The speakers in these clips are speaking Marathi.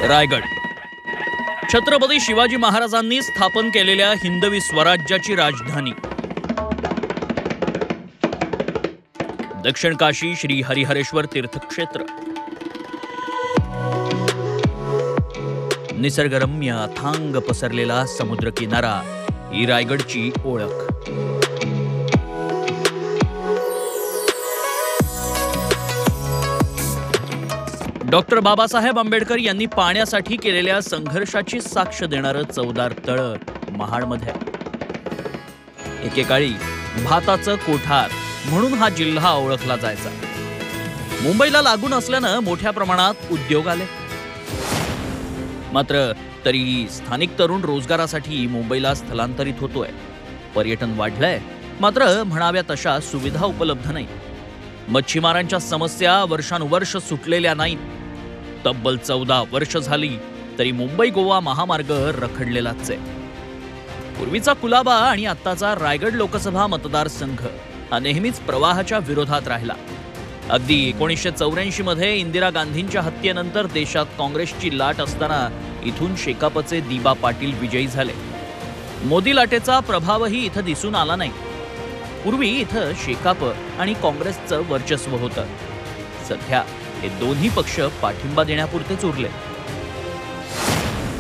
रायगड छत्रपती शिवाजी महाराजांनी स्थापन केलेल्या हिंदवी स्वराज्याची राजधानी। दक्षिण काशी श्री हरिहरेश्वर तीर्थक्षेत्र। निसर्गरम्य अथांग पसरलेला समुद्र किनारा ही रायगडची ओळख। डॉक्टर बाबासाहेब आंबेडकर यांनी पाण्यासाठी केलेल्या संघर्षाची साक्ष देणारं चवदार तळ महाडमध्ये। एकेकाळी भाताचं कोठार म्हणून हा जिल्हा ओळखला जायचा। मुंबईला लागून असल्यानं मोठ्या प्रमाणात उद्योग आले। मात्र तरीही स्थानिक तरुण रोजगारासाठी मुंबईला स्थलांतरित होतोय। पर्यटन वाढलंय, मात्र म्हणाव्या तशा सुविधा उपलब्ध नाही। मच्छीमारांच्या समस्या वर्षानुवर्ष सुटलेल्या नाहीत। तब्बल 14 वर्ष झाली तरी मुंबई गोवा महामार्ग रखडलेलाच आहे। पूर्वीचा कुलाबा आणि आत्ताचा रायगड लोकसभा मतदारसंघ हा नेहमीच प्रवाहाच्या विरोधात राहिला। अगदी 1984 मध्ये इंदिरा गांधींच्या हत्येनंतर देशात काँग्रेसची लाट असताना इथून शेकापचे दिबा पाटील विजयी झाले। मोदी लाटेचा प्रभावही इथं दिसून आला नाही। पूर्वी इथं शेकाप आणि काँग्रेसचं वर्चस्व होतं। सध्या हे दोन्ही पक्ष पाठिंबा देण्यापुरतेच उरले।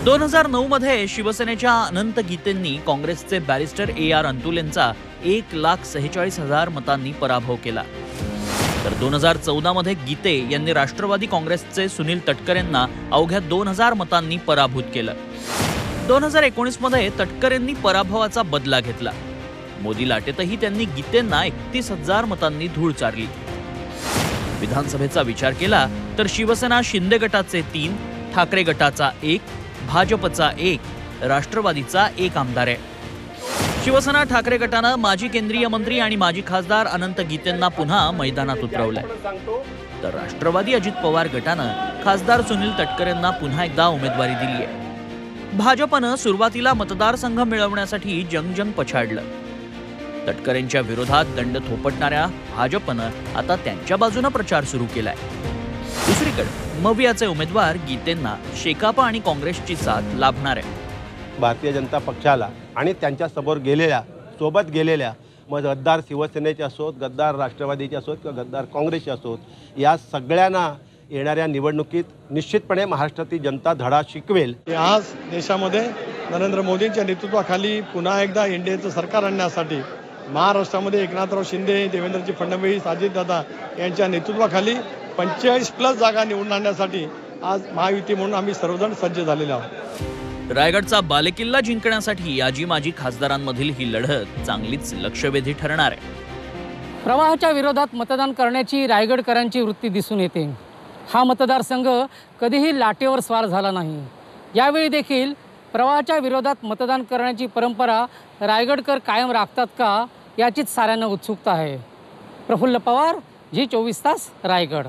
2009 मध्ये शिवसेनेच्या अनंत गीतेंनी काँग्रेसचे बॅरिस्टर AR अंतुल यांचा 1,46,000 मतांनी पराभव केला। तर 2014 मध्ये गीते यांनी राष्ट्रवादी काँग्रेसचे सुनील तटकरे यांना अवघ्या 2,000 मतांनी पराभूत केलं। 2019 मध्ये तटकरे यांनी पराभवाचा बदला घेतला। मोदी लाटेतही त्यांनी गीतेंना 31,000 मतांनी धूळ चारली। विधानसभेचा विचार केला तर शिवसेना शिंदे गटाचे 3, ठाकरे गटाचा 1, भाजपचा 1, राष्ट्रवादीचा 1 आमदार आहे। शिवसेना ठाकरे गटानं माजी केंद्रीय मंत्री आणि माजी खासदार अनंत गीतेंना पुन्हा मैदानात उतरवलंय। तर राष्ट्रवादी अजित पवार गटानं खासदार सुनील तटकरे यांना पुन्हा एकदा उमेदवारी दिली आहे। भाजपनं सुरुवातीला मतदारसंघ मिळवण्यासाठी जंग पछाडलं। तटकरेंच्या विरोधात दंड थोपटणाऱ्या भाजपनं आता त्यांच्या बाजूने प्रचार सुरू केलाय। दुसरीकडे मवियाचे उमेदवार गीतेंना शेकाप आणि काँग्रेसची साथ लाभणार आहे। भारतीय जनता पक्षाला आणि त्यांच्या सोबत गेलेल्या मग गद्दार शिवसेनेचे असोत, गद्दार राष्ट्रवादीचे असोत किंवा गद्दार काँग्रेसचे असोत, या सगळ्यांना येणाऱ्या निवडणुकीत निश्चितपणे महाराष्ट्रातील जनता धडा शिकवेल। आज देशामध्ये नरेंद्र मोदींच्या नेतृत्वाखाली पुन्हा एकदा इंडियाचं सरकार आणण्यासाठी महाराष्ट्रामध्ये एकनाथराव शिंदे, देवेंद्रजी फडणवीस, अजितदादा यांच्या नेतृत्वाखाली 45+ जागा निवडून आणण्यासाठी आज महायुती म्हणून आम्ही सर्वजण सज्ज झालेले आहोत। रायगडचा बालेकिल्ला जिंकण्यासाठी आजी माजी खासदारांमधील ही लढत चांगलीच लक्षवेधी ठरणार आहे। प्रवाहाच्या विरोधात मतदान करण्याची रायगडकरांची वृत्ती दिसून येते। हा मतदारसंघ कधीही लाटेवर स्वार झाला नाही। यावेळी देखील प्रवाहाच्या विरोधात मतदान करण्याची परंपरा रायगडकर कायम राखतात का याचीच साऱ्यांना उत्सुकता आहे। प्रफुल्ल पवार, G24 तास, रायगड।